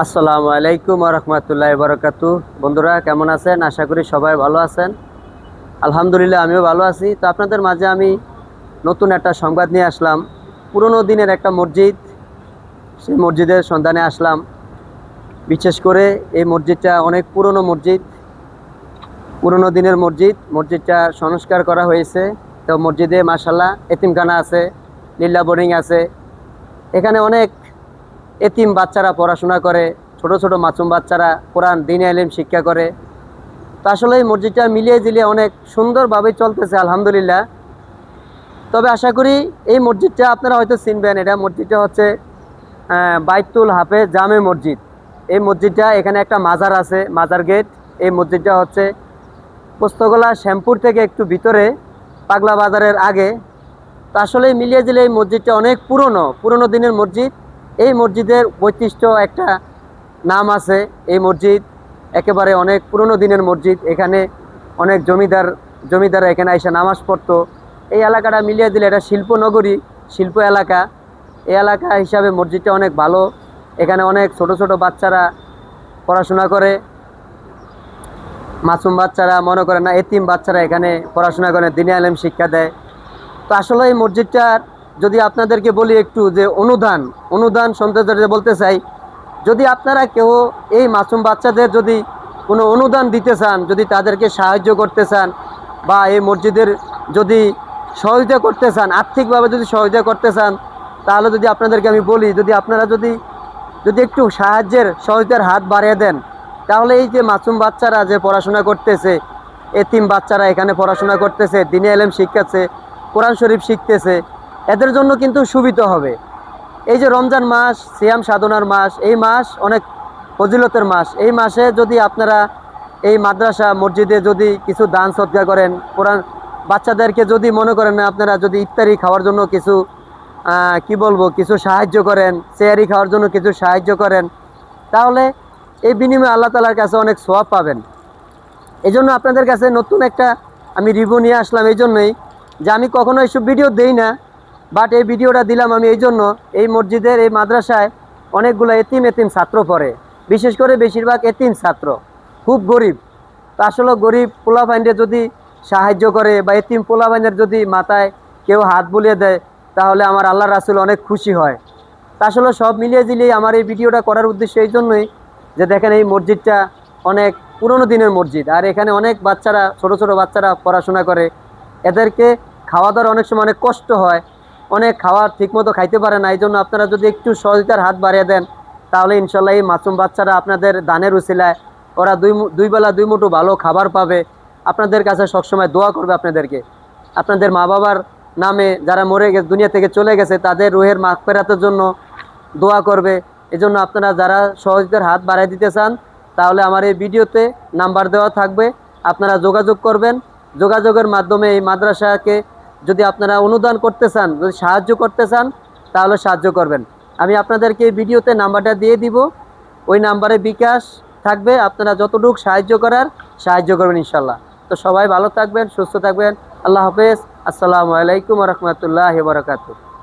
আসসালামু আলাইকুম ওয়া রাহমাতুল্লাহি ওয়া বারাকাতুহু। বন্ধুরা কেমন আছেন? আশা করি সবাই ভালো আছেন। আলহামদুলিল্লাহ আমিও ভালো আছি। তো আপনাদের মাঝে আমি নতুন একটা সংবাদ নিয়ে আসলাম। পুরনো দিনের একটা মসজিদ, সেই মসজিদের সন্ধানে আসলাম। বিশেষ করে এই মসজিদটা অনেক পুরনো মসজিদ, পুরনো দিনের মসজিদ। মসজিদটা সংস্কার করা হয়েছে। তো মসজিদে মাশাআল্লাহ এতিমখানা আছে, লীলা বোর্ডিং আছে। এখানে অনেক এতিম বাচ্চারা পড়াশোনা করে, ছোট ছোট মাসুম বাচ্চারা কোরআন দ্বীনে ইলম শিক্ষা করে। তো আসলে এই মসজিদটা মিলিয়ে ঝিলিয়ে অনেক সুন্দরভাবে চলতেছে আলহামদুলিল্লাহ। তবে আশা করি এই মসজিদটা আপনারা হয়তো চিনবেন। এটা মসজিদটা হচ্ছে বাইতুল হাফেজ জামে মসজিদ। এই মসজিদটা এখানে একটা মাজার আছে, মাজার গেট। এই মসজিদটা হচ্ছে পোস্তগোলা শ্যামপুর থেকে একটু ভিতরে, পাগলা বাজারের আগে। তো আসলে মিলিয়ে দিলে এই মসজিদটা অনেক পুরনো দিনের মসজিদ। এই মসজিদের বৈশিষ্ট্য একটা নাম আছে। এই মসজিদ একেবারে অনেক পুরনো দিনের মসজিদ। এখানে অনেক জমিদাররা এখানে এসে নামাজ পড়তো। এই এলাকাটা মিলিয়ে দিলে এটা শিল্পনগরী, শিল্প এলাকা। এই এলাকা হিসাবে মসজিদটা অনেক ভালো। এখানে অনেক ছোট ছোট বাচ্চারা পড়াশোনা করে, মাসুম বাচ্চারা মনে করে না, এতিম বাচ্চারা এখানে পড়াশোনা করে, দ্বীনে ইলম শিক্ষা দেয়। তো আসলে এই মসজিদটার যদি আপনাদেরকে বলি একটু যে অনুদান সৌন্দর্য বলতে চাই, যদি আপনারা কেউ এই মাসুম বাচ্চাদের যদি কোনো অনুদান দিতে চান, যদি তাদেরকে সাহায্য করতে চান, বা এই মসজিদের যদি সহযোগিতা করতে চান, আর্থিকভাবে যদি সহযোগিতা করতে চান, তাহলে যদি আপনাদেরকে আমি বলি, যদি আপনারা যদি যদি একটু সহযোগিতার হাত বাড়িয়ে দেন, তাহলে এই যে মাসুম বাচ্চারা যে পড়াশোনা করতেছে, এতিম বাচ্চারা এখানে পড়াশোনা করতেছে, দ্বীনে ইলম শিখাচ্ছে, কোরআন শরীফ শিখতেছে, এদের জন্য কিন্তু সুবিধা হবে। এই যে রমজান মাস, সিয়াম সাধনার মাস, এই মাস অনেক ফজিলতের মাস। এই মাসে যদি আপনারা এই মাদ্রাসা মসজিদে যদি কিছু দান সদকা করেন, কোরআন বাচ্চাদেরকে যদি মনে করেন না, আপনারা যদি ইফতারি খাওয়ার জন্য কিছু কিছু সাহায্য করেন, সেয়ারি খাওয়ার জন্য কিছু সাহায্য করেন, তাহলে এই বিনিময়ে আল্লাহ তাআলার কাছে অনেক সওয়াব পাবেন। এই জন্য আপনাদের কাছে নতুন একটা আমি রিভিউ নিয়ে আসলাম। এই জন্যই যে আমি কখনো এইসব ভিডিও দেই না, বাট এই ভিডিওটা দিলাম আমি এই জন্য, এই মসজিদের এই মাদ্রাসায় অনেকগুলো এতিম ছাত্র পড়ে। বিশেষ করে বেশিরভাগ এতিম ছাত্র, খুব গরিব। তো আসলে গরিব পোলাপাইনদের যদি সাহায্য করে, বা এতিম পোলাপাইনের যদি মাথায় কেউ হাত বুলিয়ে দেয়, তাহলে আমার আল্লাহ রাসূল অনেক খুশি হয়। তা আসলে সব মিলিয়ে দিলেই আমার এই ভিডিওটা করার উদ্দেশ্য এই জন্যই যে দেখেন এই মসজিদটা অনেক পুরনো দিনের মসজিদ, আর এখানে অনেক বাচ্চারা, ছোট ছোট বাচ্চারা পড়াশোনা করে। এদেরকে খাওয়া দাওয়ার অনেক সময় অনেক কষ্ট হয়, অনেক খাবার ঠিকমতো খাইতে পারে না। এই জন্য আপনারা যদি একটু সহযোগিতার হাত বাড়িয়ে দেন, তাহলে ইনশাল্লাহ এই মাসুম বাচ্চারা আপনাদের দানের উসিলায় ওরা দুই বেলা দুই মুঠো ভালো খাবার পাবে। আপনাদের কাছে সবসময় দোয়া করবে আপনাদেরকে, আপনাদের মা বাবার নামে, যারা মরে গেছে, দুনিয়া থেকে চলে গেছে, তাদের রুহের মাগফিরাতের জন্য দোয়া করবে। এজন্য আপনারা যারা সহযোগিতার হাত বাড়িয়ে দিতে চান, তাহলে আমার এই ভিডিওতে নাম্বার দেওয়া থাকবে, আপনারা যোগাযোগ করবেন। যোগাযোগের মাধ্যমে এই মাদ্রাসাকে যদি আপনারা অনুদান করতে চান, যদি সাহায্য করতে চান, তাহলে সাহায্য করবেন। আমি আপনাদেরকে এই ভিডিওতে নাম্বারটা দিয়ে দিব, ওই নাম্বারে বিকাশ থাকবে, আপনারা যতটুকু সাহায্য করার সাহায্য করবেন ইনশাল্লাহ। তো সবাই ভালো থাকবেন, সুস্থ থাকবেন। আল্লাহ হাফেজ। আসসালামু আলাইকুম ওয়া রাহমাতুল্লাহি ওয়া বারাকাতুহু।